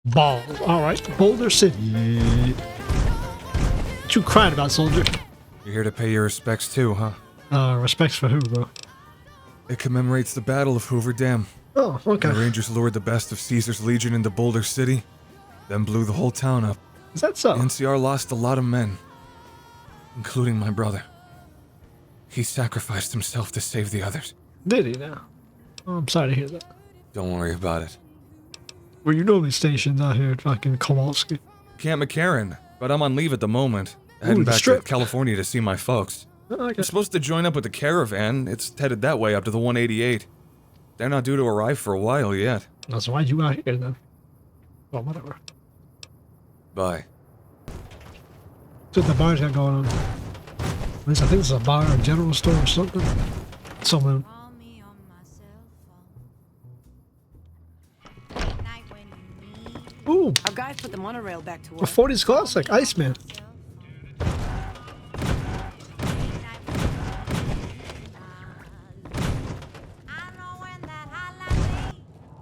Balls. Alright, Boulder City. What you crying about, soldier? You're here to pay your respects too, huh? Respects for who, bro? It commemorates the Battle of Hoover Dam. Oh, okay. The Rangers lured the best of Caesar's Legion into Boulder City, then blew the whole town up. Is that so? The NCR lost a lot of men, including my brother. He sacrificed himself to save the others. Did he now? Oh, I'm sorry to hear that. Don't worry about it. Were you normally stationed out here at fucking Kowalski? Camp McCarran, but I'm on leave at the moment. Heading back to California to see my folks. Oh, okay. I'm supposed to join up with the caravan. It's headed that way up to the 188. They're not due to arrive for a while yet. That's why you out here then. Well, whatever. Bye. That's what the bar's got going on. At least I think it's a bar or general store or something. Someone. Ooh. Our guys put the monorail back to work. A 40s classic, Iceman.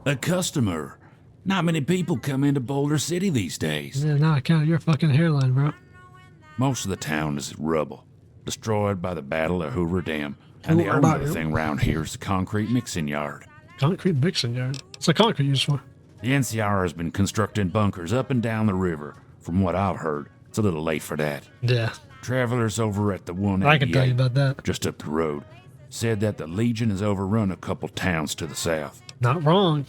A customer. Not many people come into Boulder City these days. Yeah, not account of your fucking hairline, bro. Most of the town is rubble, destroyed by the Battle of Hoover Dam, and the only other thing around here is the concrete mixing yard. Concrete mixing yard? What's the concrete used for? The NCR has been constructing bunkers up and down the river. From what I've heard, it's a little late for that. Yeah. Travelers over at the 188, I can tell you about that. just up the road, said that the Legion has overrun a couple towns to the south. Not wrong.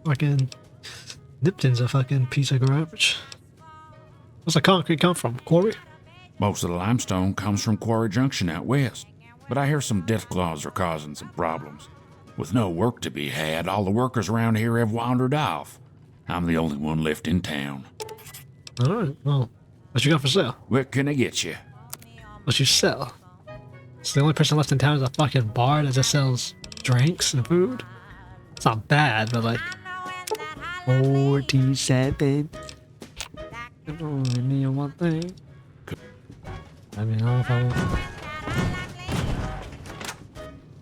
Fucking Nipton's a fucking piece of garbage. What's the concrete come from? Quarry? Most of the limestone comes from Quarry Junction out west, but I hear some death claws are causing some problems. With no work to be had, all the workers around here have wandered off. I'm the only one left in town. Alright, well, what you got for sale? What can I get you? What you sell? So the only person left in town is a fucking bar that just sells drinks and food? It's not bad, but like 47. Only me on one thing. I mean, I don't know if I want.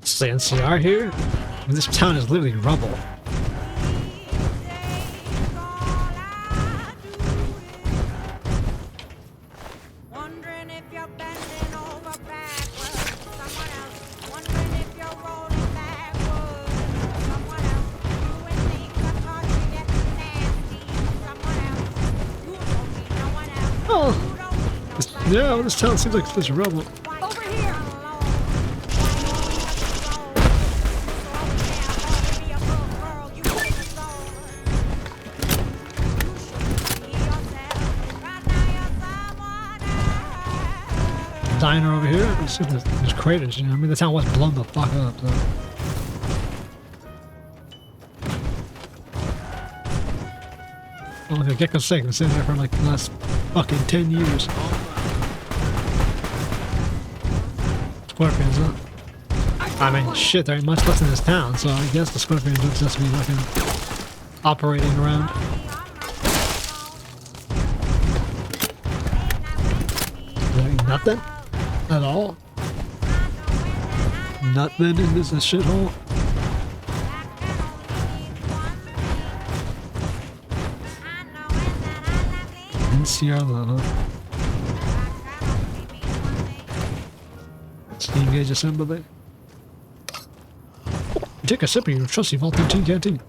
It's the NCR here? I mean, this town is literally rubble. Yeah, well, this town seems like it's rubble. Over here. Diner over here. There's craters, you know. I mean, the town was blown the fuck up. So. Well, look at Gecko's sake. Been sitting there for like the last fucking 10 years. Scorpions, huh? I mean, shit, there ain't much left in this town, so I guess the scorpions would just be fucking operating around. There ain't nothing at all. Nothing in this shithole. NCR, huh? Steam gauge assembly. Take a sip of your trusty Vault 13 canteen.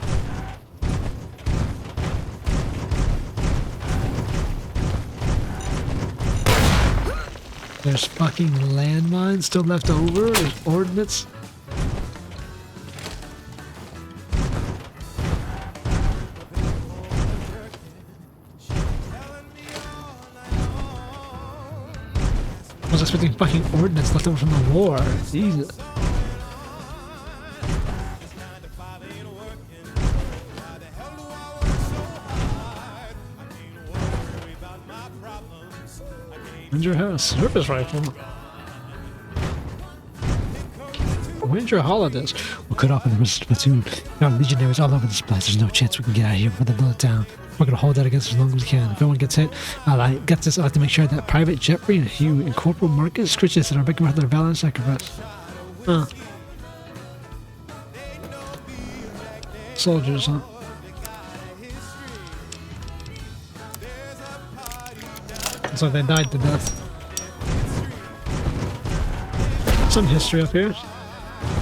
There's fucking landmines still left over. There's ordnance. I was expecting fucking ordnance left over from the war. Jesus. Ranger has a surface rifle. Ranger holidays. We'll cut off in the resist platoon. There are legionaries all over this place. There's no chance we can get out of here before they blow it down. We're gonna hold that against as long as we can. If anyone gets hit, I'll have to make sure that Private Jeffrey and Hugh and Corporal Marcus Christensen are making for their valiant sacrifice. Huh. Soldiers, huh? So they died to death. Some history up here.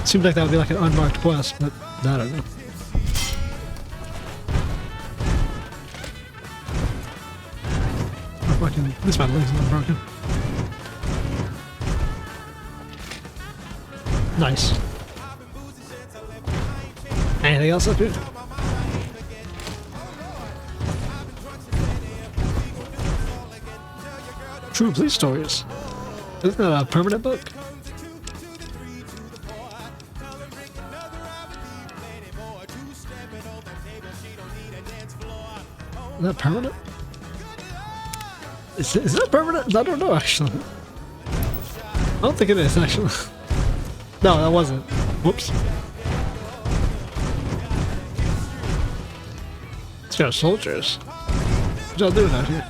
Seems like that would be like an unmarked quest, but I don't know. Oh, fucking, at least my leg's not broken. Nice. Anything else up here? True police stories. Isn't that a permanent book? Is that permanent? Is that permanent? I don't know actually. I don't think it is actually. No, that wasn't. Whoops. It's got soldiers. What y'all doing out here?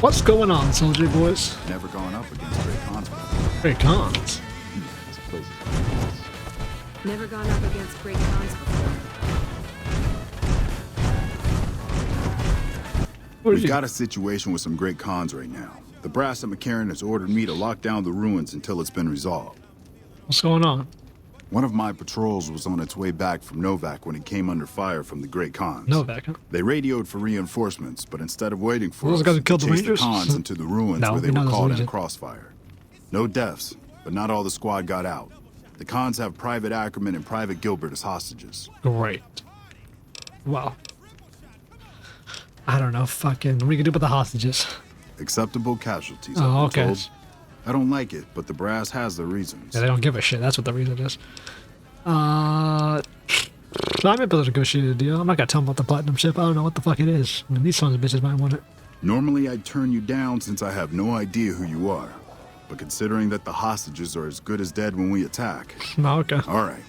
What's going on, soldier boys? Never gone up against great cons before. Great cons. This place is Never gone up against great cons before. What We've got a situation with some great cons right now. The brass at McCarran has ordered me to lock down the ruins until it's been resolved. What's going on? One of my patrols was on its way back from Novak when it came under fire from the great cons. Novak, huh? They radioed for reinforcements, but instead of waiting for Those us, guys who they killed the chased the Rangers? cons into the ruins No, where they we know were those caught in a Legion. crossfire. No deaths, but not all the squad got out. The cons have Private Ackerman and Private Gilbert as hostages. Great. Well, I don't know. Fucking, what are you gonna do with the hostages? Acceptable casualties, Oh, I've been okay. told. I don't like it, but the brass has their reasons. Yeah, they don't give a shit. That's what the reason is. I might be able to negotiate a deal. I'm not gonna tell them about the platinum ship. I don't know what the fuck it is. I mean, these sons of bitches might want it. Normally I'd turn you down since I have no idea who you are. But considering that the hostages are as good as dead when we attack... No, okay. All right.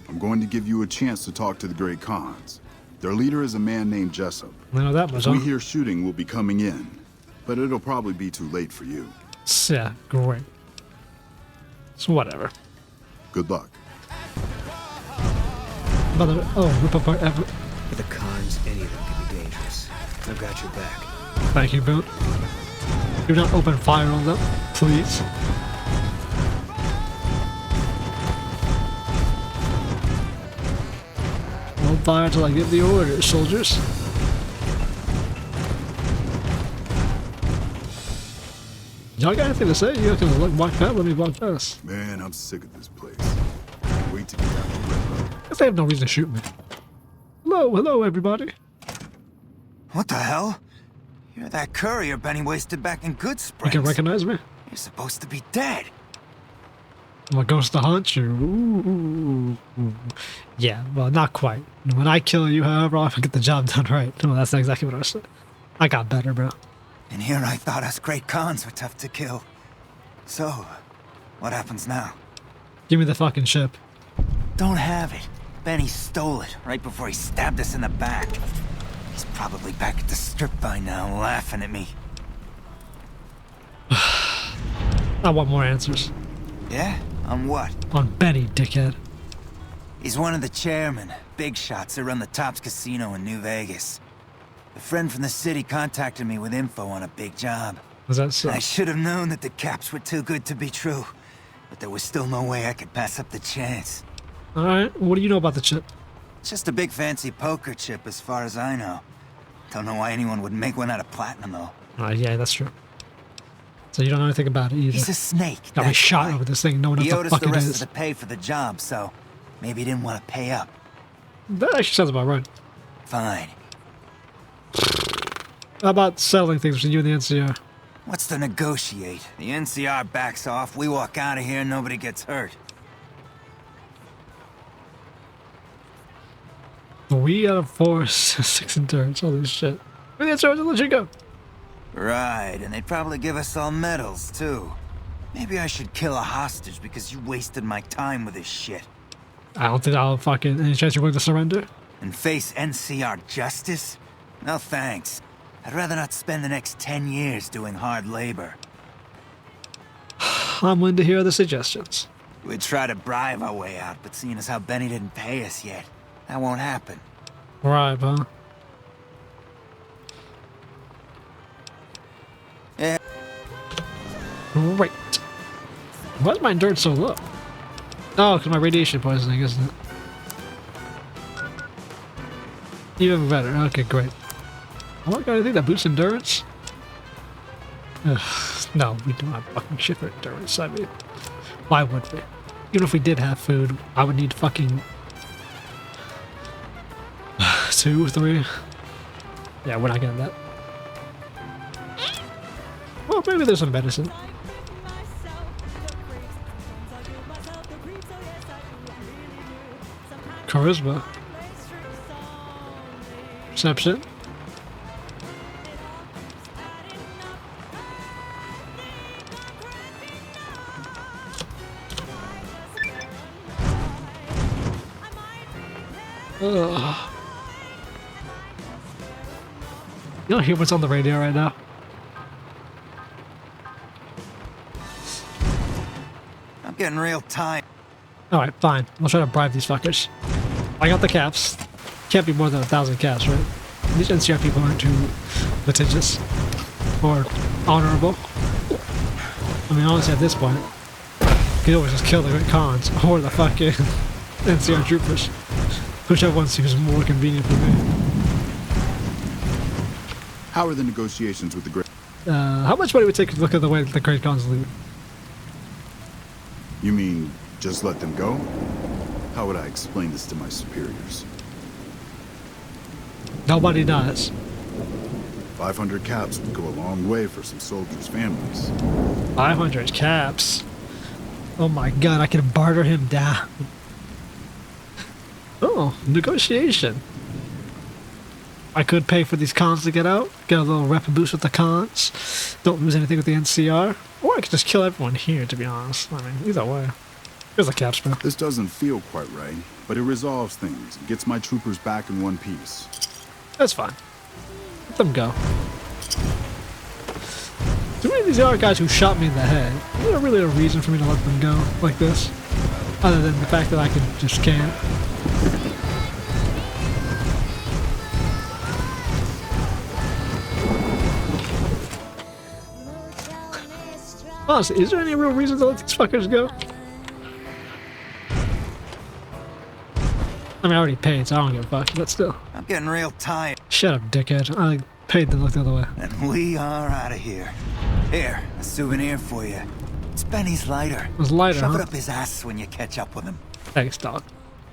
I'm going to give you a chance to talk to the Great Khans. Their leader is a man named Jessup. I know that much. If we Huh? hear shooting, we'll be coming in. But it'll probably be too late for you. Yeah, great. So whatever. Good luck. Mother, oh, rip apart every. For the cons, any of them can be dangerous. I've got your back. Thank you, Boot. Do not open fire on them, please. Hold fire till I give the orders, soldiers. Y'all got anything to say? You can look walk past. Let me walk past. Man, I'm sick of this place. Can't wait to get out the river. Guess they have no reason to shoot me. Hello, everybody. What the hell? You're that courier Benny wasted back in Good You Springs. can recognize me? You're supposed to be dead. I'm a ghost to hunt you. Ooh. Yeah, well, not quite. When I kill you, however, I'll get the job done right. No, that's not exactly what I said. I got better, bro. And here I thought us great cons were tough to kill. So, what happens now? Give me the fucking ship. Don't have it. Benny stole it right before he stabbed us in the back. He's probably back at the strip by now, laughing at me. I want more answers. Yeah? On what? On Benny, dickhead. He's one of the chairmen, big shots that run the Tops Casino in New Vegas. A friend from the city contacted me with info on a big job. Was that so? I should have known that the caps were too good to be true, but there was still no way I could pass up the chance. Alright, what do you know about the chip? It's just a big fancy poker chip as far as I know. Don't know why anyone would make one out of platinum though. Yeah, that's true. So you don't know anything about it either. He's a snake. Got me that's shot why. over this thing, knowing He what owed the us fuck the it rest is. of the pay for the job, so maybe he didn't want to pay up. That actually sounds about right. Fine. How about settling things between you and the NCR? What's to negotiate? The NCR backs off, we walk out of here, nobody gets hurt. 3 out of 4, 6 in turns. Holy shit. The NCR will let you go. Right, and they'd probably give us all medals, too. Maybe I should kill a hostage because you wasted my time with this shit. I don't think I'll fucking... Any chance you're willing to surrender? And face NCR justice? No thanks. I'd rather not spend the next 10 years doing hard labor. I'm willing to hear other suggestions. We'd try to bribe our way out, but seeing as how Benny didn't pay us yet, that won't happen. Right, huh? Great. Why is my endurance so low? Oh, because my radiation poisoning, isn't it? Even better. Okay, great. I don't got anything that boosts endurance? Ugh, no, we don't have fucking shit for endurance. I mean, why would we? Even if we did have food, I would need fucking 2, 3. Yeah, we're not getting that. Well, maybe there's some medicine. Charisma. Perception. Ugh. You don't hear what's on the radio right now? I'm getting real tired. Alright, fine. I'll try to bribe these fuckers. I got the caps. Can't be more than 1,000 caps, right? These NCR people aren't too litigious or honorable. I mean, honestly, at this point, you could always just kill the Great Khans or the fucking NCR troopers. Whichever one seems more convenient for me. How are the negotiations with the Great? How much money would it take to look at the way the Great Khans leave? You mean just let them go? How would I explain this to my superiors? Nobody does. 500 caps would go a long way for some soldiers' families. 500 caps. Oh my god, I can barter him down. Oh, negotiation. I could pay for these cons to get out, get a little rep boost with the cons, don't lose anything with the NCR, or I could just kill everyone here, to be honest. I mean, either way. Here's the caps, bro. This doesn't feel quite right, but it resolves things and gets my troopers back in one piece. That's fine. Let them go. Too many of these are guys who shot me in the head. Is there really a reason for me to let them go like this? Other than the fact that I can just can't. Honestly, is there any real reason to let these fuckers go? I mean, I already paid, so I don't give a fuck, but still. I'm getting real tired. Shut up, dickhead. I paid to look the other way. And we are out of here. Here, a souvenir for you. It's Benny's lighter. It was lighter, Shove huh? it up his ass when you catch up with him. Thanks, dog.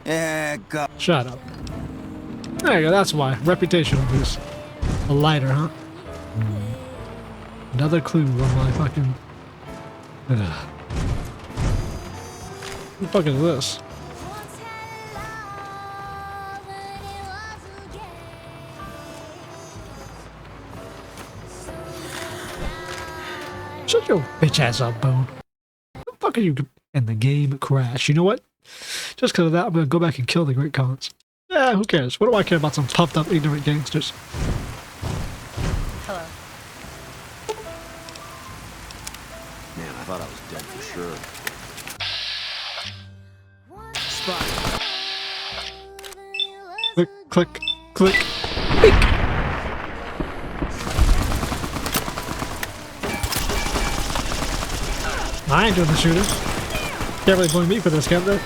Yeah, go. Shut up. There you go, that's why. Reputational boost. A lighter, huh? Another clue on my fucking... Ugh. What the fuck is this? Shut your bitch ass up, Bone. What the fuck are you in the game crash? You know what? Just because of that, I'm gonna go back and kill the Great Khans. Yeah, who cares? What do I care about some puffed up ignorant gangsters? Hello. Man, I thought I was dead for sure. Click, click, click. Beak. I ain't doing the shooting. Can't really blame me for this, can they?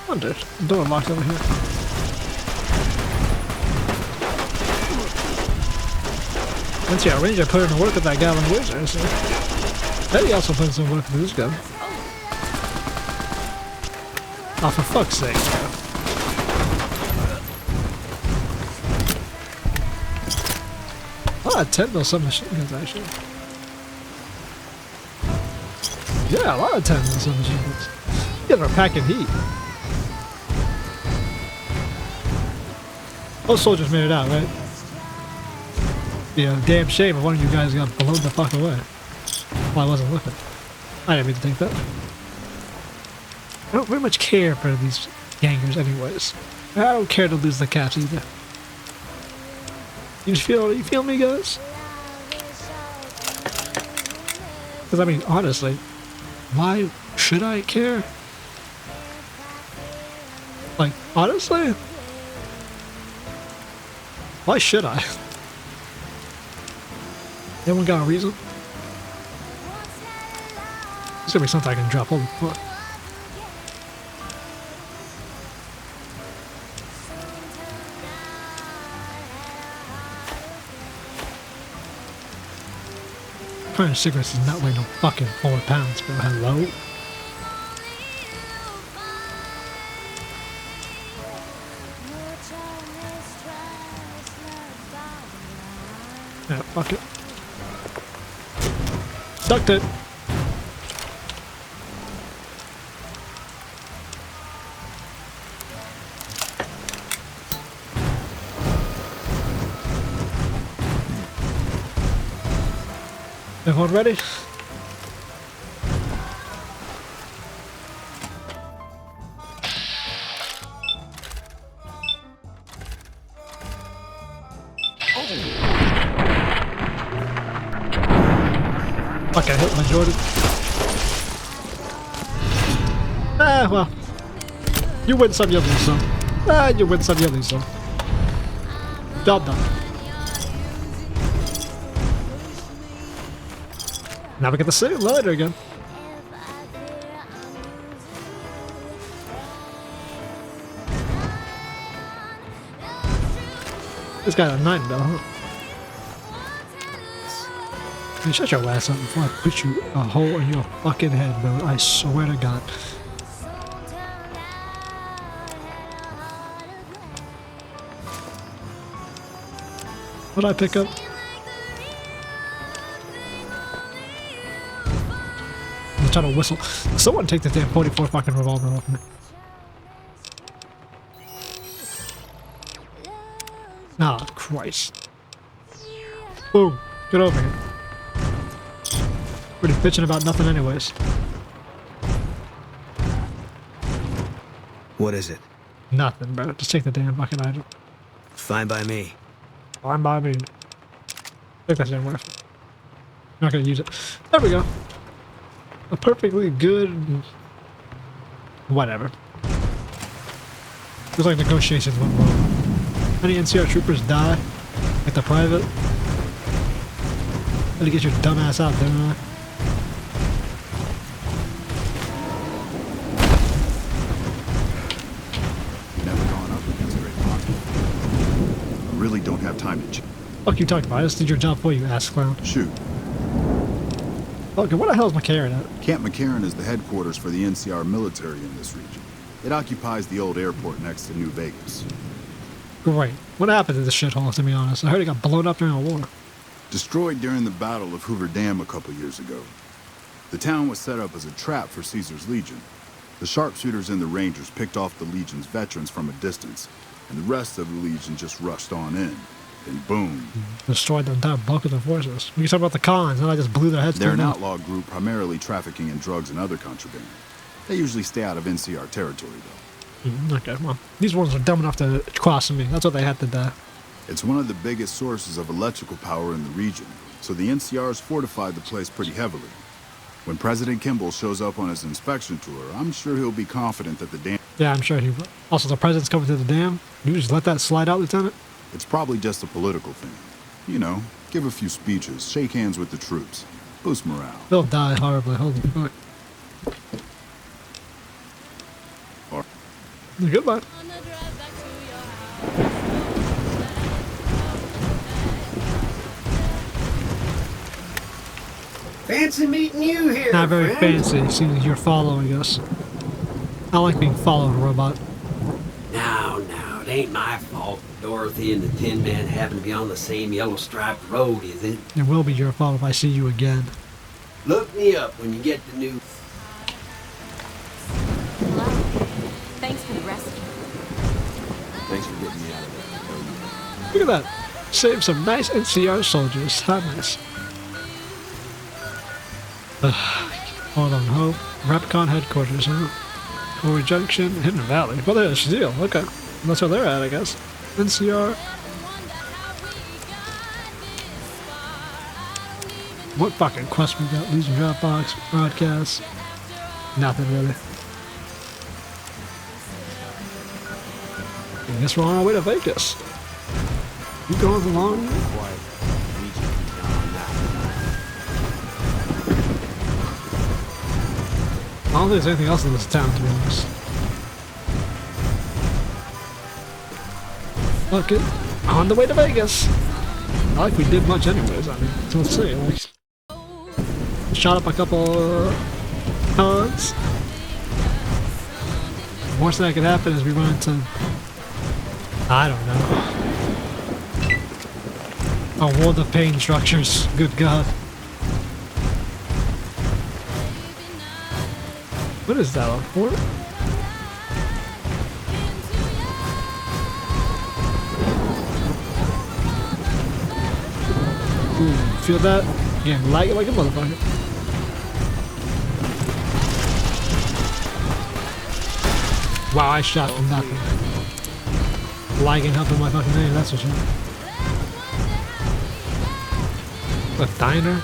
Wonder, the door locked over here. Once you Ranger put in the work with that Goblin Wizard, so Eddie also put in some work with this gun. Oh, for fuck's sake, bro. A lot of 10 submachine guns, actually. Yeah, a lot of 10 submachine guns. You guys are packing heat. Those soldiers made it out, right? Yeah, damn shame if one of you guys got blown the fuck away. Well, I wasn't looking. I didn't mean to think that. I don't very much care for these gangers anyways. I don't care to lose the caps either. You feel me, guys? Because I mean, honestly, why should I care? Like, honestly? Why should I? Anyone got a reason? There's gonna be something I can drop. Holy fuck. What kind of cigarettes does not weigh no fucking 4 pounds, bro? Hello? Yeah, fuck it. Duct it. Everyone ready? Fuck, I hit my Jordan. Ah, well. You win some, you lose some. Ah, you win some, you lose some. Job done. Now we get the same later again. This got a 9 though, huh? Man, shut your ass up before I put you a hole in your fucking head, bro. I swear to God. What'd I pick up? I'm trying to whistle. Someone take the damn 44 fucking revolver off me. Ah, Christ. Boom. Get over here. Pretty bitching about nothing anyways. What is it? Nothing, bro. Just take the damn fucking item. Fine by me. Fine by me. Take that damn rifle. Not gonna use it. There we go. A perfectly good... Whatever. Looks like negotiations went well. Any NCR troopers die? Like the private? Better get your dumb ass out, didn't I? Never gone up against Great Pocket. I really don't have time to Fuck you talking about? I just did your job for you, ass clown. shoot. Okay, where the hell is McCarran at? Camp McCarran is the headquarters for the NCR military in this region. It occupies the old airport next to New Vegas. Great. What happened to this shithole, to be honest? I heard it got blown up during a war. Destroyed during the Battle of Hoover Dam a couple years ago. The town was set up as a trap for Caesar's Legion. The sharpshooters and the Rangers picked off the Legion's veterans from a distance, and the rest of the Legion just rushed on in. Then boom. Destroyed the entire bulk of their forces. We can talk about the cons, and I just blew their heads They're to an the outlaw group primarily trafficking in drugs and other contraband. They usually stay out of NCR territory, though. Okay, well, these ones are dumb enough to cross me. That's what they had to do. It's one of the biggest sources of electrical power in the region, so the NCR's fortified the place pretty heavily. When President Kimball shows up on his inspection tour, I'm sure he'll be confident that the dam... Yeah, I'm sure he will. Also, the president's coming to the dam. You just let that slide out, Lieutenant? It's probably just a political thing. You know, give a few speeches, shake hands with the troops, boost morale. They'll die horribly. Holy fuck. Or- Goodbye. Fancy meeting you here, Not very friend. fancy, seeing as you're following us. I like being followed, robot. Now, it ain't my fault Dorothy and the Tin Man happen to be on the same yellow striped road, is it? It will be your fault if I see you again. Look me up when you get the new... Hello. Thanks for the rescue. Thanks for getting me out of there. Look at that. Saved some nice NCR soldiers. How nice. Hold on, Hope. Rapcon headquarters, huh? Corey Junction, Hidden Valley. Well, there's Steel. Okay. That's where they're at, I guess. NCR. What fucking quest we got? Legion Dropbox, broadcast. Nothing really. I guess we're on our way to Vegas. You going along? Quiet. Legion down on that. don't think there's anything else in this town, to be honest. Look it. On the way to Vegas. Not like we did much anyways, I mean. So let's see. Like, shot up a couple cons. The worst thing that could happen is we run into, I don't know, a world of pain structures. Good God. What is that, a fort? Ooh, feel that? Yeah, lag it like a motherfucker. Wow, I shot from nothing. Lagging helping my fucking name, that's for sure. A diner?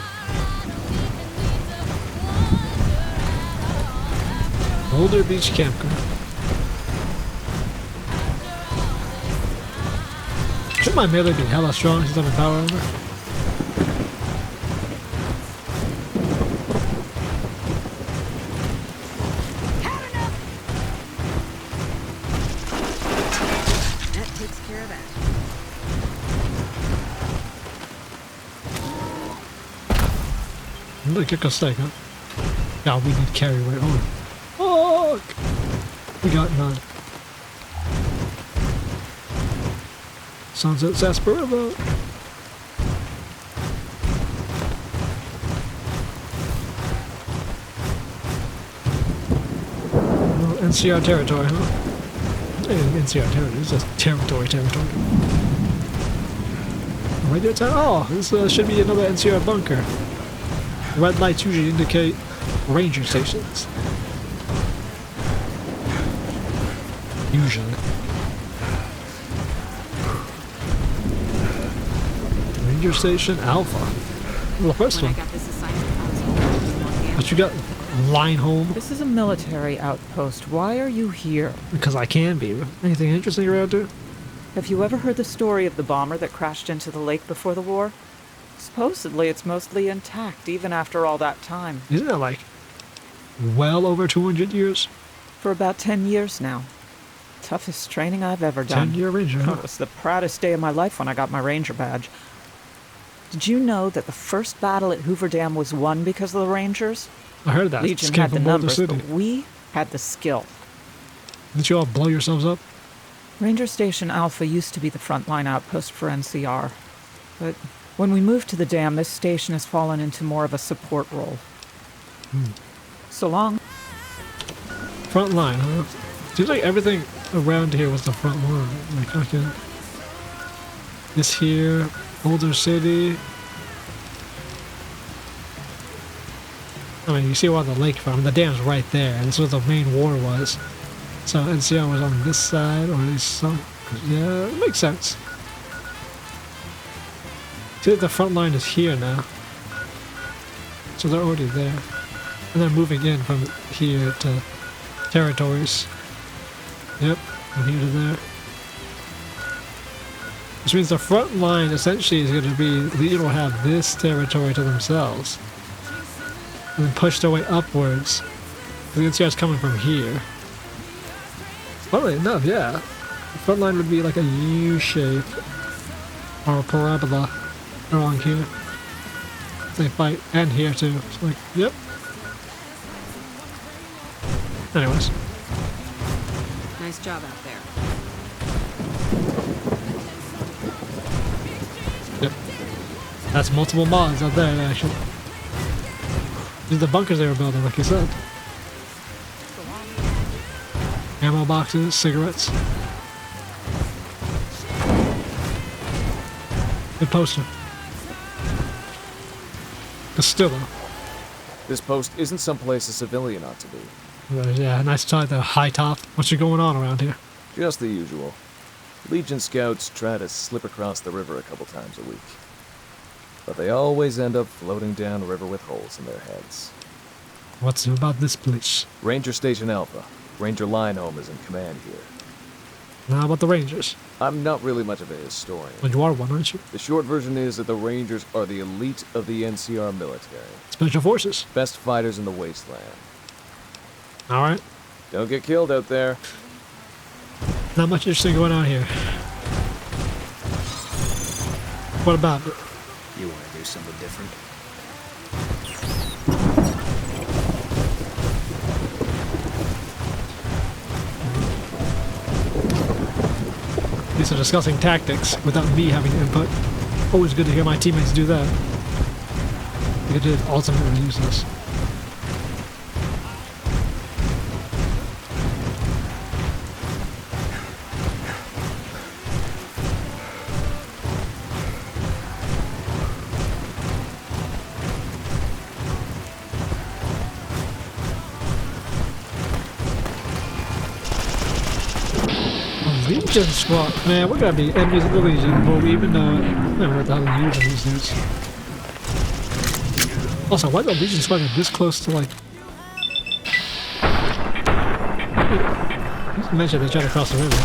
Boulder Beach Campground. Should my melee be hella strong since I'm in power armor? That takes care of that. I'm gonna kick a stake, huh? God, we need carry weight. Oh. Fuck! We got none. Sunset Sarsaparilla. Oh, NCR territory, huh? NCR territory. It's just territory. Radio town. Oh, this should be another NCR bunker. Red lights usually indicate ranger stations. Usually. Ranger Station Alpha. Well, the first When one. I got this assignment, I was hoping to do more But damage. you got line home This is a military outpost. Why are you here? because I can be. Anything interesting around here? Have you ever heard the story of the bomber that crashed into the lake before the war? Supposedly it's mostly intact even after all that time. Isn't that like well over 200 years? For about 10 years now. Toughest training I've ever done. 10-year ranger, huh? It was the proudest day of my life when I got my ranger badge. Did you know that the first battle at Hoover Dam was won because of the rangers? I heard that. Legion Came had the from Boulder numbers, City. but we had the skill. Didn't you all blow yourselves up? Ranger Station Alpha used to be the frontline outpost for NCR. But when we moved to the dam, this station has fallen into more of a support role. So long. Front line, huh? Seems like everything around here was the front line. Like, okay. This here, Boulder City. I mean, you see where the lake from. The dam's right there. This is where the main war was. So NCR was on this side, or at least some. Yeah, it makes sense. See that the front line is here now. So they're already there. And they're moving in from here to territories. Yep, from here to there. Which means the front line essentially is going to be, Legion will have this territory to themselves. And then push their way upwards. The NCR is coming from here. Funnily enough, yeah. The front line would be like a U shape. Or a parabola along here. They fight, and here too. It's like, yep. Anyways. Nice job out there. Yep. That's multiple mods out there, actually. These are the bunkers they were building, like you said. Ammo boxes, cigarettes. Good poster. Castillo. This post isn't someplace a civilian ought to be. Yeah, nice to the high top. What's going on around here? Just the usual. Legion scouts try to slip across the river a couple times a week. But they always end up floating down river with holes in their heads. What's new about this place? Ranger Station Alpha. Ranger Lineholm is in command here. Now about the Rangers. I'm not really much of a historian. Well, you are one, aren't you? The short version is that the Rangers are the elite of the NCR military. Special Forces. Best fighters in the wasteland. Alright. Don't get killed out there. Not much interesting going on here. What about it? You want to do something different? These are discussing tactics without me having input. Always good to hear my teammates do that. It did ultimately useless. Legion squad. Man, we're gonna be enemies of the Legion before we even know it. Man, what the hell are you using these dudes? Also, why the Legion squad are this close to like... Just mention they tried to cross the river.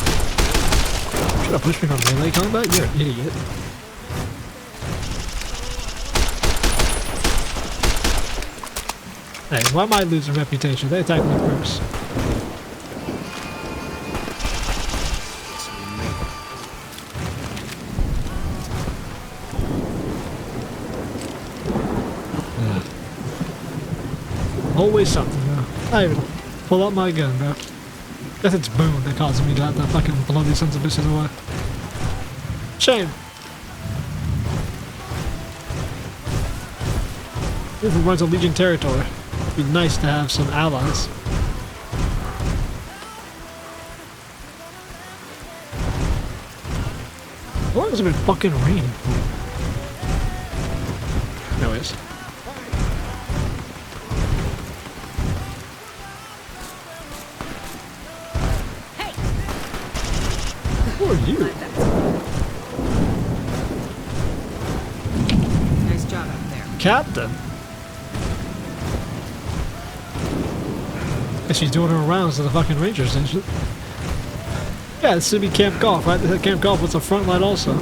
Should I push me from melee combat? You're an idiot. Hey, why am I losing reputation? They attacked me first. Always something, bro. I even pull out my gun, bro. Guess it's Boone that causes me to have to fucking blow these sons of bitches away. Shame. If it runs a Legion territory, it'd be nice to have some allies. How long has it been fucking raining? Anyways. Who are you? Nice job out there. Captain? Guess she's doing her rounds to the fucking Ranger station. Yeah, this should be Camp Golf, right? Camp Golf was the front line also.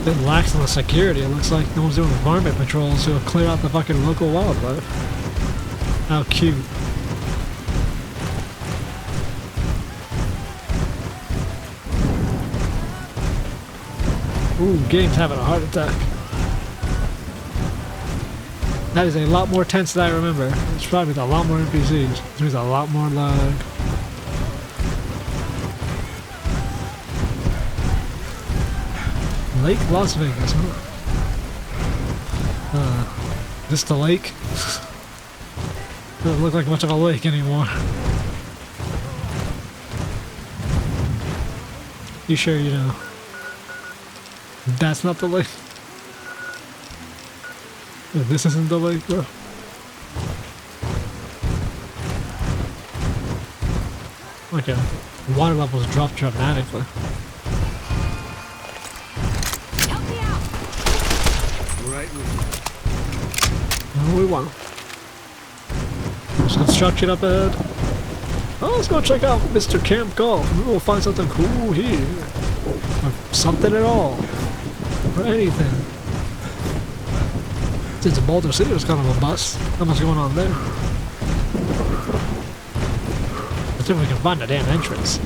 Been lax on the security. It looks like no one's doing varmint patrols to clear out the fucking local wildlife. How cute. Ooh, game's having a heart attack. That is a lot more tense than I remember. It's probably a lot more NPCs. Which means a lot more lag. Lake Las Vegas, huh? This the lake? Doesn't look like much of a lake anymore. You sure you know? That's not the lake? This isn't the lake, bro. Okay. Water levels dropped dramatically. No, we won't. There's construction up ahead. Oh, let's go check out Mr. Camp Golf. Maybe we'll find something cool here. Or something at all. Or anything. Since Boulder City was kind of a bust. Not much going on there. Let's see if we can find a damn entrance.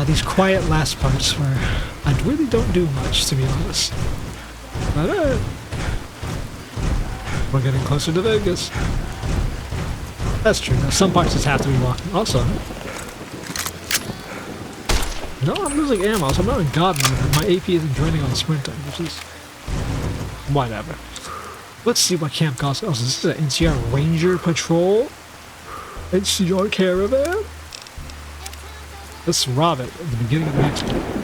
These quiet last parts where I really don't do much, to be honest. But we're getting closer to Vegas. That's true. Now, some parts just have to be walking. Also, no, I'm losing ammo, so I'm not in God mode. My AP isn't draining on sprinting, which is whatever. Let's see what Camp Golf is. This is an NCR Ranger Patrol. NCR Caravan. Let's rob it at the beginning of the next one.